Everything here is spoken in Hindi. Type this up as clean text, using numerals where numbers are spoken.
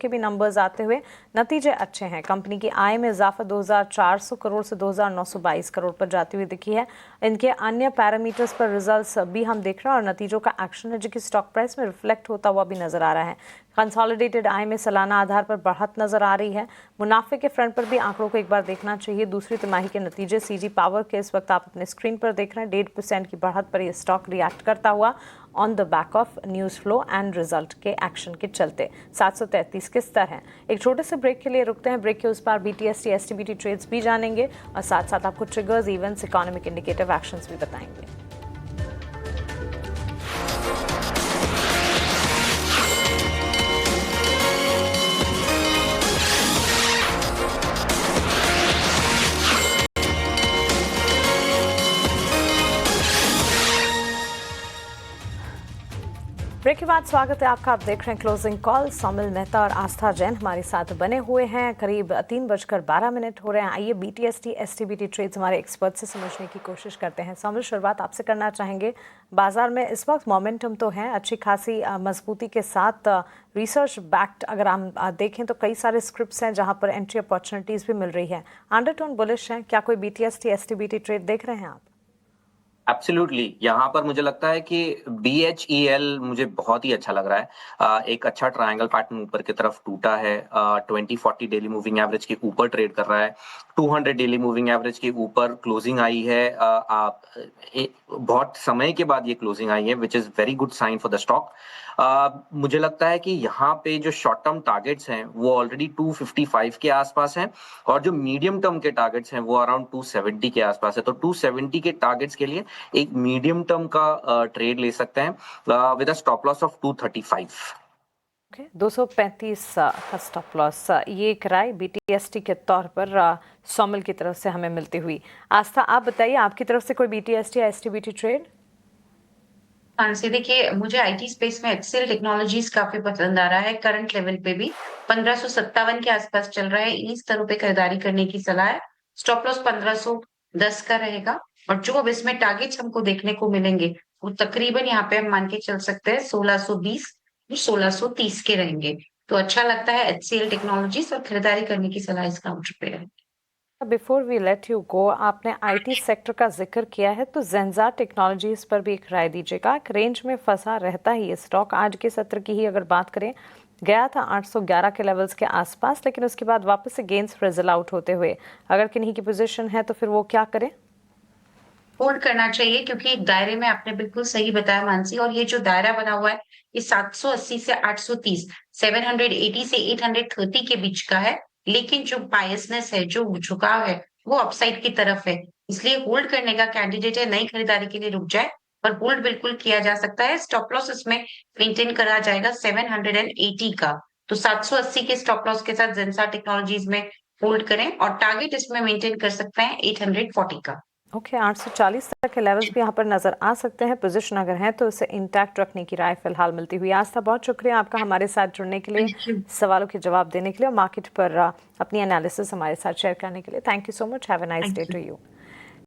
के भी नंबर्स आते हुए नतीजे अच्छे हैं। कंपनी की आय में इजाफा 2400 करोड़ से 2922 करोड़ पर जाती हुई दिखी है। इनके अन्य पैरामीटर्स पर रिजल्ट्स भी हम देख रहे हैं और नतीजों का एक्शन है जो कि स्टॉक प्राइस में रिफ्लेक्ट होता हुआ भी नजर आ रहा है। कंसोलिडेटेड आय में सालाना आधार पर बढ़त नजर आ रही है। मुनाफे के फ्रंट पर भी आंकड़ों को एक बार देखना चाहिए। दूसरी तिमाही के नतीजे सीजी पावर के इस वक्त आप अपने स्क्रीन पर देख रहे हैं। 1.5% की बढ़त पर यह स्टॉक रिएक्ट करता हुआ on the back of news flow and result के एक्शन के चलते 733 के स्तर हैं। एक छोटे से ब्रेक के लिए रुकते हैं। ब्रेक के उस पार बीटीएसटी एसटीबीटी ट्रेड्स भी जानेंगे और साथ साथ आपको triggers, events, economic indicative actions भी बताएंगे। ब्रेक के बाद स्वागत है आपका। आप देख रहे हैं क्लोजिंग कॉल। सोमिल मेहता और आस्था जैन हमारे साथ बने हुए हैं। करीब 3:12 हो रहे हैं। आइए बीटीएसटी एसटीबीटी ट्रेड्स हमारे एक्सपर्ट से समझने की कोशिश करते हैं। सोमिल, शुरुआत आपसे करना चाहेंगे। बाजार में इस वक्त मोमेंटम तो है अच्छी खासी मजबूती के साथ। रिसर्च बैक्ड अगर हम देखें तो कई सारे स्क्रिप्ट्स हैं जहां पर एंट्री अपॉर्चुनिटीज भी मिल रही है। अंडरटोन बुलिश है। क्या कोई बीटीएसटी एसटीबीटी ट्रेड देख रहे हैं आप? एब्सोल्युटली, यहाँ पर मुझे लगता है कि BHEL मुझे बहुत ही अच्छा लग रहा है। एक अच्छा ट्रायंगल पैटर्न ऊपर की तरफ टूटा है। 2040 डेली मूविंग एवरेज के ऊपर ट्रेड कर रहा है। 200 डेली मूविंग एवरेज के ऊपर क्लोजिंग आई है। बहुत समय के बाद ये क्लोजिंग आई है, which is very good sign for the stock. मुझे लगता है कि यहाँ पे जो शॉर्ट टर्म टारगेट्स हैं वो ऑलरेडी 255 के आसपास हैं और जो मीडियम टर्म के टारगेट्स हैं वो अराउंड 270 के आसपास है। तो 270 के टारगेट्स के लिए एक मीडियम टर्म का ट्रेड ले सकते हैं with a stop loss of 235। 235 का स्टॉप लॉस, ये एक राय बीटीएसटी के तौर पर सोमिल की तरफ से हमें मिलती हुई। आस्था, आप बताइए आपकी तरफ से कोई बीटीएसटी या एसटीबीटी ट्रेड? हाँ से देखिए, मुझे आईटी स्पेस में एक्सेल टेक्नोलॉजीज काफी पसंद आ रहा है। करंट लेवल पे भी 1557 के आसपास चल रहा है। इन स्तरों पे खरीदारी करने की सलाह है। स्टॉप लॉस 1510 का रहेगा और जो अब इसमें टारगेट्स हमको देखने को मिलेंगे वो तकरीबन यहाँ पे हम मान के चल सकते हैं 1620 और 1630 के रहेंगे। तो अच्छा लगता है एचसीएल टेक्नोलॉजीज और खरीदारी करने की सलाह इस काउंटर पे है। Before we let you go, आपने आईटी सेक्टर का जिक्र किया है तो जेंजा टेक्नोलॉजीज पर भी एक राय दीजिएगा। एक रेंज में फंसा रहता ही ये स्टॉक। आज के सत्र की ही अगर बात करें, गया था 811 के लेवल्स के आसपास, लेकिन उसके बाद वापस से गेंस फ्रेजल आउट होते हुए अगर किन्हीं की पोजीशन है तो फिर वो क्या करें? होल्ड करना चाहिए क्योंकि दायरे में आपने बिल्कुल सही बताया मानसी। और ये जो दायरा बना हुआ है ये 780 से 830, 780 से 830 के बीच का है। लेकिन जो बायसनेस है, जो झुकाव है, वो अपसाइड की तरफ है। इसलिए होल्ड करने का कैंडिडेट है। नई खरीदारी के लिए रुक जाए, पर होल्ड बिल्कुल किया जा सकता है। स्टॉप लॉस इसमें मेंटेन करा जाएगा 780 का। तो 780 के स्टॉप लॉस के साथ जेंसा टेक्नोलॉजीज में होल्ड करें और टारगेट इसमें मेंटेन कर सकते हैं 840 का। ओके, 840 तक के लेवल्स भी यहाँ पर नजर आ सकते हैं। पोजीशन अगर है तो उसे इंटैक्ट रखने की राय फिलहाल मिलती हुई। आस्था, बहुत शुक्रिया आपका हमारे साथ जुड़ने के लिए, सवालों के जवाब देने के लिए और मार्केट पर अपनी एनालिसिस हमारे साथ शेयर करने के लिए। Thank you so much. Have a nice day to you.